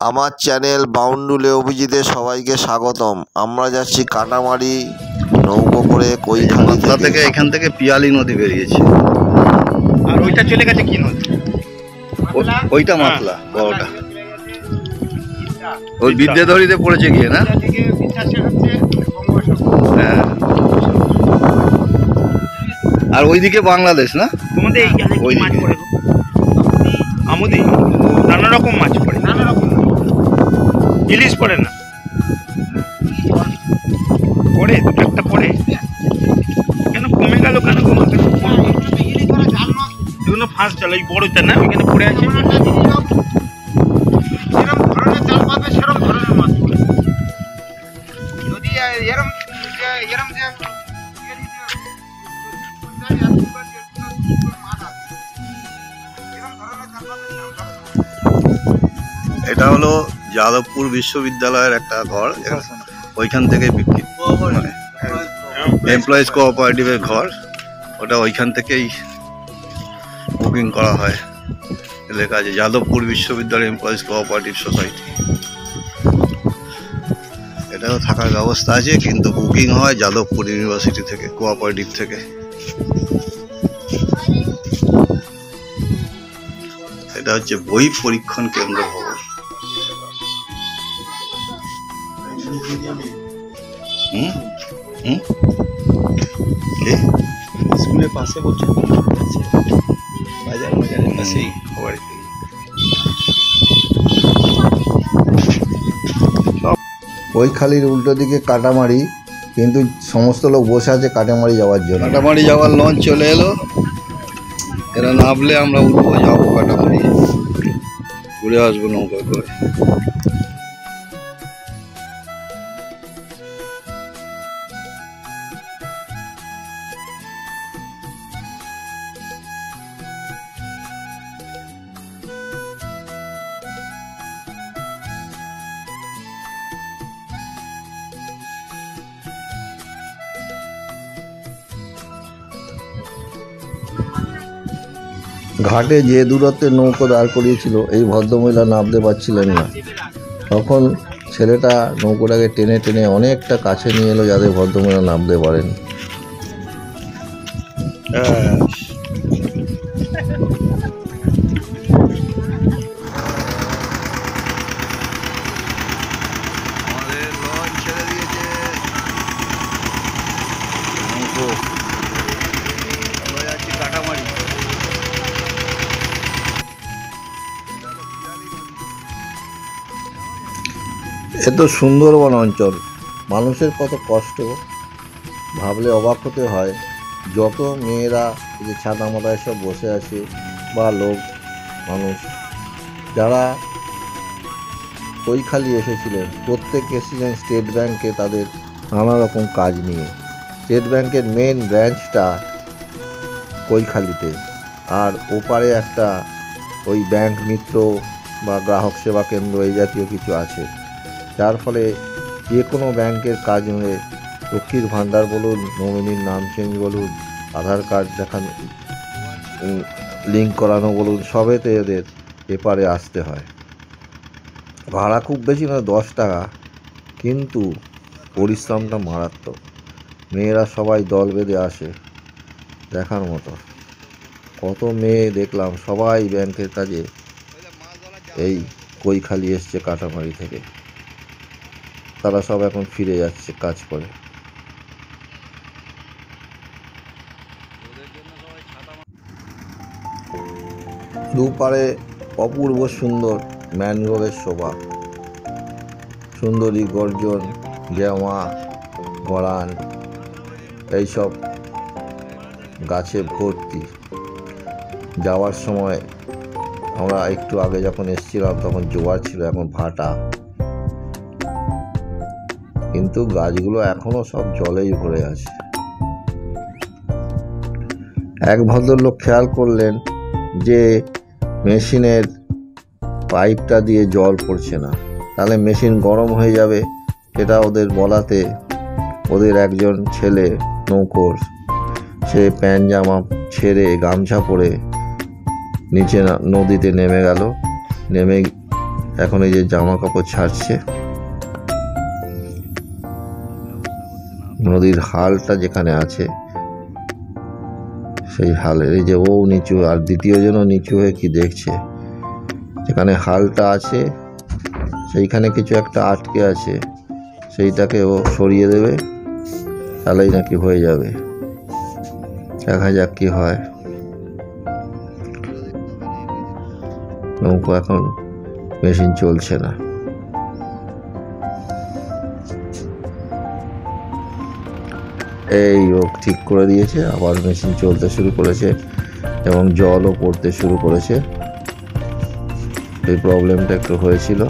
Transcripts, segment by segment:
আমার চ্যানেল বাউন্ডুলে অভিজিতে সবাইকে স্বাগতম। আমরা যাচ্ছি কাটামারি নৌকো করে কৈখালি থেকে। এখান থেকে পিয়ালি নদী বেরিয়েছে, আর ওইটা চলে গেছে কি নদী? ওইটা মাতলা বড়টা, ওই বিদ্যাধরীতে পড়েছে গিয়ে না? হ্যাঁ, আর ওইদিকে বাংলাদেশ না? তোমাদের ওই মাছ পড়ে আমুদি নানা রকম মাছ পড়ে, নানা রকম ইলিশ পড়ে না, পড়ে দুটো একটা পড়ে। কেন কমে গেল? কেন এগুলো ফাঁস জাল ওই বড়টা না ওইখানে পড়ে আছে। যেরকম ধরনের জাল পাবে সেরকম ধরনের মাছ পড়ে। যদি এরম যে এটা হলো যাদবপুর বিশ্ববিদ্যালয়ের একটা ঘর, ওইখান থেকে বিক্রি মানে এমপ্লয়িজ কোঅপারেটিভের ঘর, ওটা ওইখান থেকেই বুকিং করা হয়। লেখা আছে যাদবপুর বিশ্ববিদ্যালয় এমপ্লয়িজ কোঅপারেটিভ সোসাইটি। এটাও থাকার ব্যবস্থা আছে, কিন্তু বুকিং হয় যাদবপুর ইউনিভার্সিটি থেকে, কোঅপারেটিভ থেকে। এটা হচ্ছে বই পরীক্ষণ কেন্দ্র ভবন। স্কুলের পাশে বলছে, বাজারের পাশেই। কৈখালির উল্টো দিকে কাটামারি, কিন্তু সমস্ত লোক বসে আছে কাটামারি যাওয়ার জন্য। কাটামারি যাওয়ার লঞ্চ চলে এলো, এরা নামলে আমরা উঠবো, যাবো কাটামারি, ঘুরে আসবো নৌকা করে। ঘাটে যে দূরত্বে নৌকো দাঁড় করিয়েছিল, এই ভদ্রমহিলা নামতে পারছিলেন না। তখন ছেলেটা নৌকোটাকে টেনে টেনে অনেকটা কাছে নিয়ে এলো, যাতে ভদ্রমহিলা নামতে পারেন। আমাদের লঞ্চ ছেড়ে দিয়েছে, আমরা যাচ্ছি কাটামারি। এ তো সুন্দরবন অঞ্চল, মানুষের কত কষ্ট ভাবলে অবাক হতে হয়। যত মেয়েরা এই যে ছাতা মাথায় সব বসে আছে, বা লোক মানুষ যারা কৈখালি এসেছিলেন, প্রত্যেক এসেছিলেন স্টেট ব্যাংকে তাদের নানা রকম কাজ নিয়ে। স্টেট ব্যাংকের মেন ব্রাঞ্চটা কৈখালিতে, আর ওপারে একটা ওই ব্যাংক মিত্র বা গ্রাহক সেবা কেন্দ্র এই জাতীয় কিছু আছে, যার ফলে যে কোনো ব্যাংকের কাজ হলে লক্ষ্মীর ভাণ্ডার বলুন, নমিনির নাম চেঞ্জ বলুন, আধার কার্ড দেখানো লিঙ্ক করানো বলুন, সবেতে এদের এপারে আসতে হয়। ভাড়া খুব বেশি নয়, 10 টাকা, কিন্তু পরিশ্রমটা মারাত্মক। মেয়েরা সবাই দল বেঁধে আসে, দেখার মতো। কত মেয়ে দেখলাম, সবাই ব্যাংকের কাজে এই কৈখালি এসছে কাটামারি থেকে। তারা সব এখন ফিরে যাচ্ছে কাজ করে। দুপারে অপূর্ব সুন্দর ম্যানগ্রোভের শোভা, সুন্দরী, গর্জন, গেওয়া, গড়ান, এইসব গাছে ভর্তি। যাওয়ার সময় আমরা একটু আগে যখন এসেছিলাম তখন জোয়ার ছিল, এখন ভাটা, কিন্তু গাছগুলো এখনো সব জলেই ভরে আছে। এক ভদ্রলোক খেয়াল করলেন যে মেশিনের পাইপটা দিয়ে জল পড়ছে না, তাহলে মেশিন গরম হয়ে যাবে। এটা ওদের বলাতে ওদের একজন ছেলে নৌকোর, সে প্যান্ট জামা ছেড়ে গামছা পরে নিচে নদীতে নেমে গেল। নেমে এখন এই যে জামা কাপড় ছাড়ছে। নদীর হালটা যেখানে আছে সেই হালের এই যে ও নিচু, আর দ্বিতীয় জনও নিচু হয়ে কি দেখছে। যেখানে হালটা আছে সেইখানে কিছু একটা আটকে আছে, সেইটাকে ও সরিয়ে দেবে, তাহলেই নাকি হয়ে যাবে। দেখা যাক কি হয়। নৌকো এখন মেশিন চলছে না। এই ও ঠিক করে দিয়েছে, আবার মেশিন চলতে শুরু করেছে এবং জলও পড়তে শুরু করেছে। এই প্রবলেমটা একটু হয়েছিল।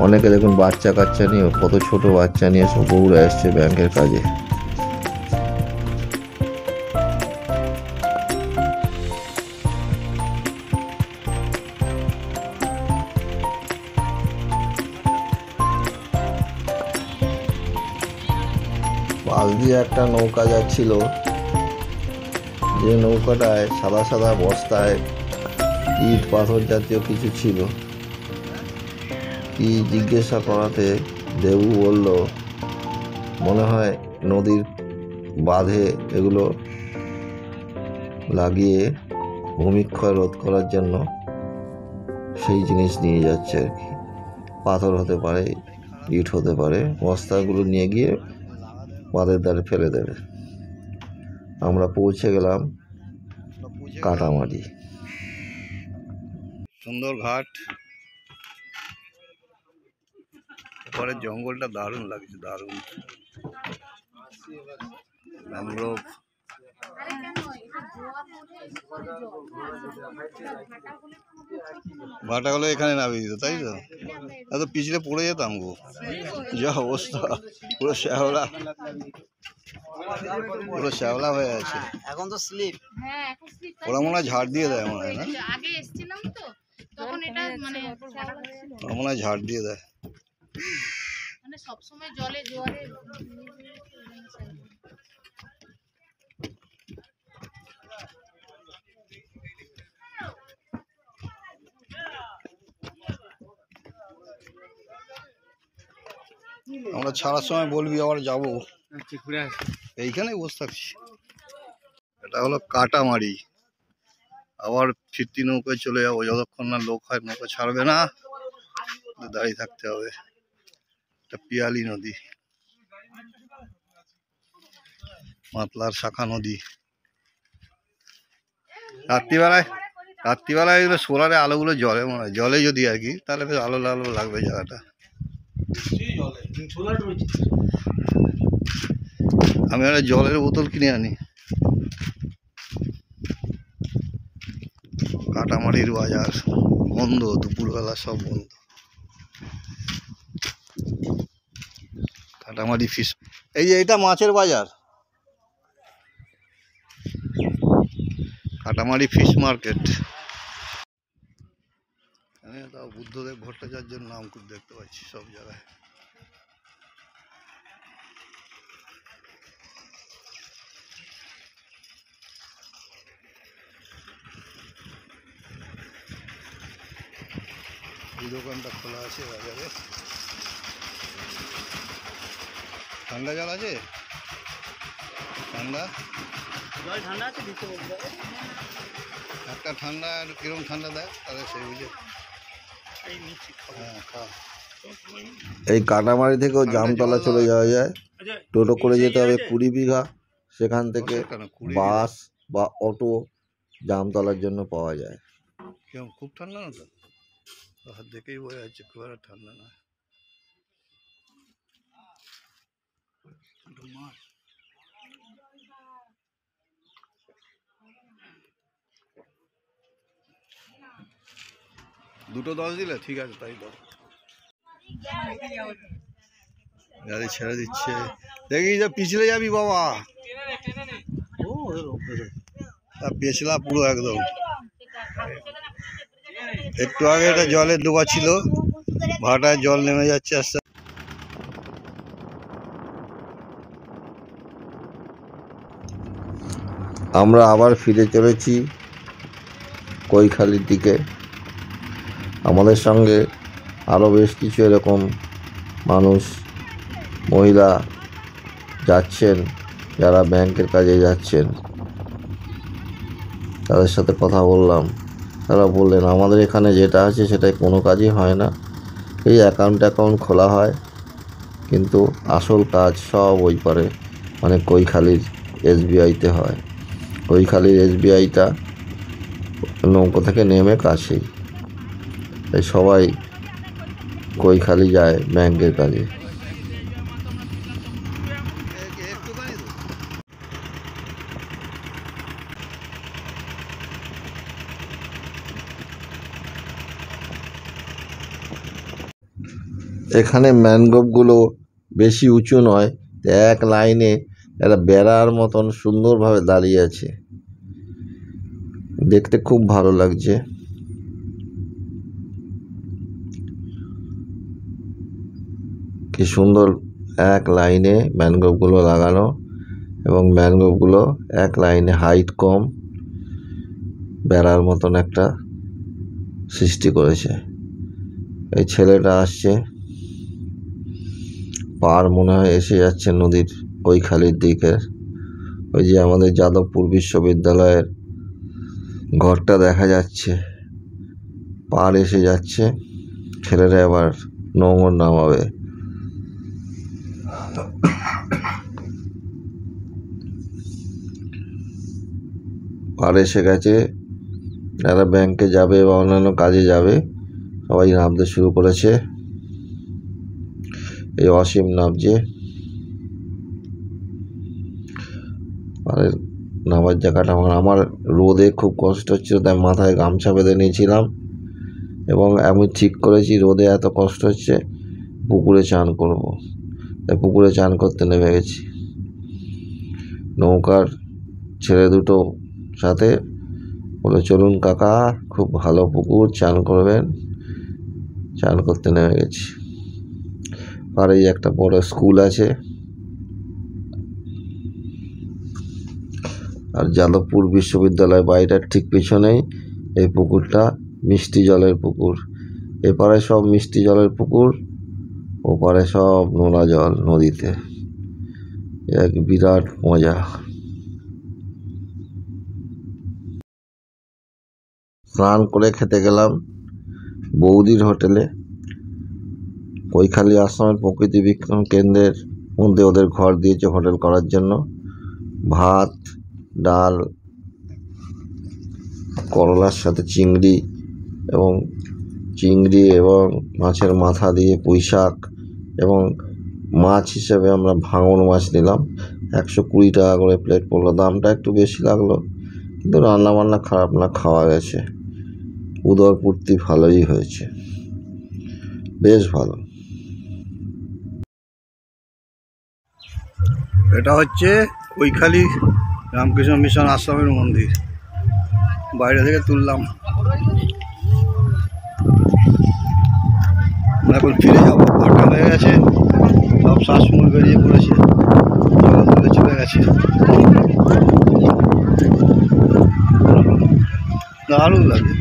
অনেকে দেখুন বাচ্চা কাচ্চা নিয়ে, কত ছোট বাচ্চা নিয়ে সব বউরা এসছে ব্যাংকের কাজে। পাল দিয়ে একটা নৌকা যাচ্ছিল, যে নৌকাটায় সাদা সাদা বস্তায় ইট পাথর জাতীয় কিছু ছিল। কি জিজ্ঞাসা করাতে দেবু বলল মনে হয় নদীর বাঁধে এগুলো লাগিয়ে ভূমিক্ষয় রোধ করার জন্য সেই জিনিস নিয়ে যাচ্ছে আর কি। পাথর হতে পারে, ইট হতে পারে, বস্তাগুলো নিয়ে গিয়ে বাঁধের ধারে ফেলে দেবে। আমরা পৌঁছে গেলাম কাটামারি। সুন্দর ঘাট, ওপরের জঙ্গলটা দারুণ লাগছে, দারুণ। ম্যানগ্রোভ, ভাটাগুলো এখানে নামিয়ে দিত, তাই তো? এত পিছলে পড়ে যেতাম গো, যা অবস্থা, পুরো শ্যাওলা, পুরো শ্যাওলা হয়ে আছে এখন তো। স্লিপ ওরা মনে হয় ঝাড় দিয়ে দেয়, মনে হয় না? আগে এসেছিলাম তো তখন এটা মানে ওরা মনে হয় ঝাড় দিয়ে দেয়। মানে সব সময় জলে জোয়ারে আমরা ছাড়ার সময় বলবি আবার যাবো, এইখানে বসে থাকছি। এটা হলো কাটামারি। আবার ফিরতি নৌকায় চলে যাবো, যতক্ষণ না লোক হয় নৌকা ছাড়বে না, দাঁড়িয়ে থাকতে হবে। এটা পিয়ালি নদী, মাতলার শাখা নদী। রাত্রিবেলায় এগুলো সোলারে আলোগুলো জলে, মনে হয় জলে যদি আর কি, তাহলে বেশ আলো আলো লাগবে জায়গাটা। আমি একটা জলের বোতল কিনে আনি। কাটামারির বাজার বন্ধ, দুপুরবেলা সব বন্ধ। কাটামারি ফিশ, এই যে এটা মাছের বাজার, কাটামারি ফিশ মার্কেট। তাও বুদ্ধদেব ভট্টাচার্যের নাম খুব দেখতে পাচ্ছি সব জায়গায়। এই দোকানটা খোলা আছে বাজারে। ঠান্ডা জল আছে, ঠান্ডা জল ঠান্ডা আছে, দিতে বলতে একটা ঠান্ডা, আর কিরকম ঠান্ডা দেয় তাহলে সেই বুঝে। এই নিচ্ছি, হ্যাঁ, খা। এই কাটামারি থেকেও জামতলা চলে যাওয়া যায়, টোটো করে যেতে হবে 20 বিঘা। সেখান থেকে বাস বা অটো জামতলার জন্য পাওয়া যায়। কেমন খুব ঠান্ডা না তো? হাত দেখেই বোঝা যাচ্ছে খুব একটা ঠান্ডা না। দুটো 10 দিলে ঠিক আছে, তাই দাও। গাড়ি ছেড়ে দিচ্ছে, দেখি যে পিছলে যাবি বাবা, পেছলা পুরো একদম। একটু আগে একটা জলের ডোবা ছিল, ভাটায় জল নেমে যাচ্ছে আস্তে। আমরা আবার ফিরে চলেছি কৈখালির দিকে। আমাদের সঙ্গে আরও বেশ কিছু এরকম মানুষ, মহিলা যাচ্ছেন, যারা ব্যাংকের কাজে যাচ্ছেন। তাদের সাথে কথা বললাম, তারা বললেন আমাদের এখানে যেটা আছে সেটাই কোনো কাজই হয় না, এই অ্যাকাউন্ট খোলা হয়, কিন্তু আসল কাজ সব ওই পারে মানে কৈখালির SBIতে হয়। কৈখালির SBIটা নৌকো থেকে নেমে কাছেই, তাই সবাই কৈখালি যায় ব্যাংকের কাজে। এখানে ম্যানগ্রোভগুলো বেশি উঁচু নয়, এক লাইনে একটা বেড়ার মতন সুন্দরভাবে দাঁড়িয়ে আছে, দেখতে খুব ভালো লাগছে। কি সুন্দর এক লাইনে ম্যানগ্রোভগুলো লাগানো, এবং ম্যানগ্রোভগুলো এক লাইনে হাইট কম, বেড়ার মতন একটা সৃষ্টি করেছে। এই ছেলেটা আসছে, পার মনে হয় এসে যাচ্ছে নদীর কৈখালির দিকে। ওই যে আমাদের যাদবপুর বিশ্ববিদ্যালয়ের ঘরটা দেখা যাচ্ছে, পার এসে যাচ্ছে। ছেলেরা আবার নোঙর নামাবে। পার এসে গেছে, যারা ব্যাংকে যাবে বা অন্যান্য কাজে যাবে সবাই নামতে শুরু করেছে। এই অসীম নামছে, পাড়ের নামার জায়গাটা আমার রোদে খুব কষ্ট হচ্ছিল, তাই মাথায় গামছা বেঁধে নিয়েছিলাম, এবং আমি ঠিক করেছি রোদে এত কষ্ট হচ্ছে পুকুরে চান করব, তাই পুকুরে চান করতে নেমে গেছি। নৌকার ছেলে দুটো সাথে বলে চলুন কাকা, খুব ভালো পুকুর, চান করবেন। চান করতে নেমে গেছি। আর এই একটা বড় স্কুল আছে, আর যাদবপুর বিশ্ববিদ্যালয় বাড়িটার ঠিক পিছনেই এই পুকুরটা মিষ্টি জলের পুকুর। এপারে সব মিষ্টি জলের পুকুর, ওপারে সব নোনা জল নদীতে, এক বিরাট মজা। স্নান করে খেতে গেলাম বৌদির হোটেলে। কৈখালি আশ্রমের প্রকৃতি বিজ্ঞান কেন্দ্রের মধ্যে ওদের ঘর দিয়েছে হোটেল করার জন্য। ভাত, ডাল, করলার সাথে চিংড়ি এবং মাছের মাথা দিয়ে পুঁই শাক, এবং মাছ হিসেবে আমরা ভাঙন মাছ নিলাম। 120 টাকা করে প্লেট পড়লো, দামটা একটু বেশি লাগলো, কিন্তু রান্নাবান্না খারাপ না, খাওয়া গেছে। উদরপূর্তি ভালোই হয়েছে, বেশ ভালো। এটা হচ্ছে কৈখালি রামকৃষ্ণ মিশন আশ্রমের মন্দির, বাইরে থেকে তুললাম। এখন ফিরে যাবো, ঘরটা হয়ে গেছে, সব শ্বাসমূল বেরিয়ে পড়েছে, তুলে চলে গেছে। দারুণ লাগে।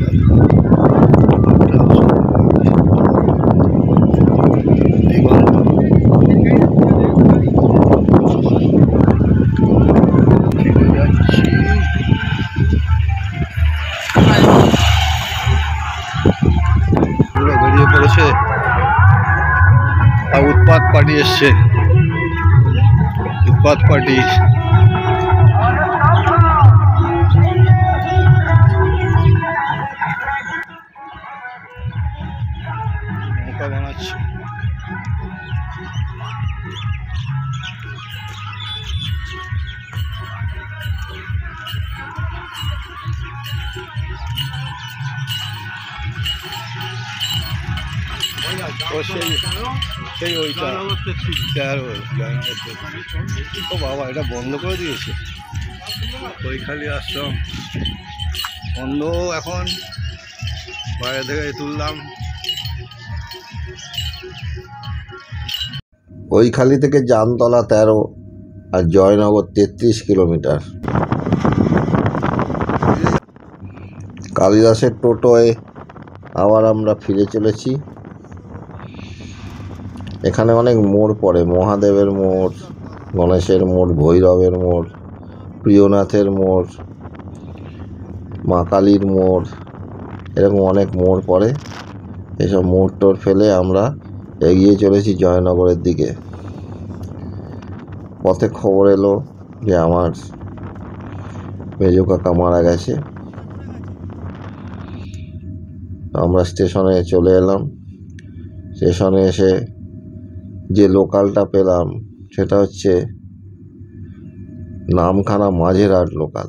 বেরিয়ে পড়েছে, আর উৎপাত পার্টি এসছে, উৎপাত পার্টি। নৌকা বানাচ্ছে। সেই ওইটা ও বাবা, এটা বন্ধ করে দিয়েছে কৈখালি আশ্রম, বন্ধ এখন। বাইরে থেকে তুললাম। কৈখালি থেকে জামতলা 13 আর জয়নগর 33 কিলোমিটার। কালিদাসের টোটোয় আবার আমরা ফিরে চলেছি। এখানে অনেক মোড় পড়ে, মহাদেবের মোড়, গণেশের মোড়, ভৈরবের মোড়, প্রিয়নাথের মোড়, মা কালীর মোড়, এরকম অনেক মোড় পড়ে। এসব মোড় টোড় ফেলে আমরা এগিয়ে চলেছি জয়নগরের দিকে। পথে খবর এলো যে আমার মেজো কাকা মারা গেছে। আমরা স্টেশনে চলে এলাম। স্টেশনে এসে যে লোকালটা পেলাম সেটা হচ্ছে নামখানা মাঝেরহাট লোকাল।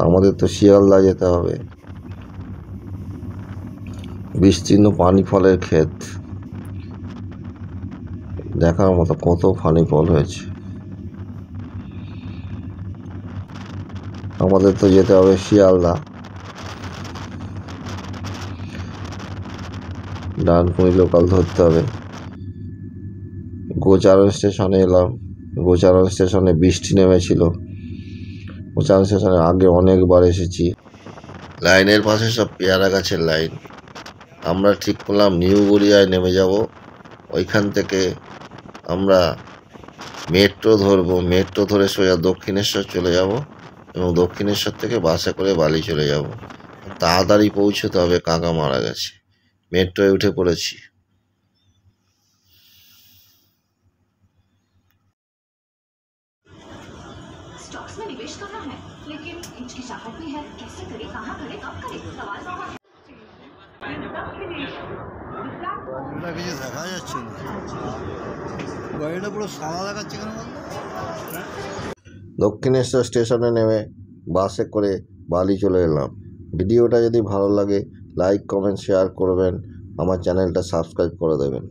আমাদের তো শিয়ালদা যেতে হবে। বিস্তীর্ণ পানি ফলের ক্ষেত, দেখার মতো কত পানি ফল হয়েছে। আমাদের তো যেতে হবে শিয়ালদা। ডানকুনি লোকাল ধরতে হবে। গোচারণ স্টেশনে এলাম। গোচারণ স্টেশনে বৃষ্টি নেমেছিল। গোচারণ স্টেশনে আগে অনেকবার এসেছি। লাইনের পাশে সব পেয়ারা গাছের লাইন। আমরা ঠিক করলাম নিউ গড়িয়ায় নেমে যাব। ওইখান থেকে আমরা মেট্রো ধরবো। মেট্রো ধরে সোজা দক্ষিণেশ্বর চলে যাব এবং দক্ষিণেশ্বর থেকে বাসে করে বালি চলে যাব। তাড়াতাড়ি পৌঁছতে হবে, কাকা মারা গেছে। মেট্রোয় উঠে পড়েছি। स्टॉक्स में निवेश करना है, लेकिन हिचकिचाहट भी है। कैसे करे, कहाँ करे, कब करे, सवाल तो है। কিছু দেখা যাচ্ছে না, গাড়িটা পুরো সাদা দেখাচ্ছে কেন বলতো? দক্ষিণেশ্বর স্টেশনে নেমে বাসে করে বালি চলে এলাম। ভিডিওটা যদি ভালো লাগে লাইক, কমেন্ট, শেয়ার করবেন। আমার চ্যানেলটা সাবস্ক্রাইব করে দেবেন।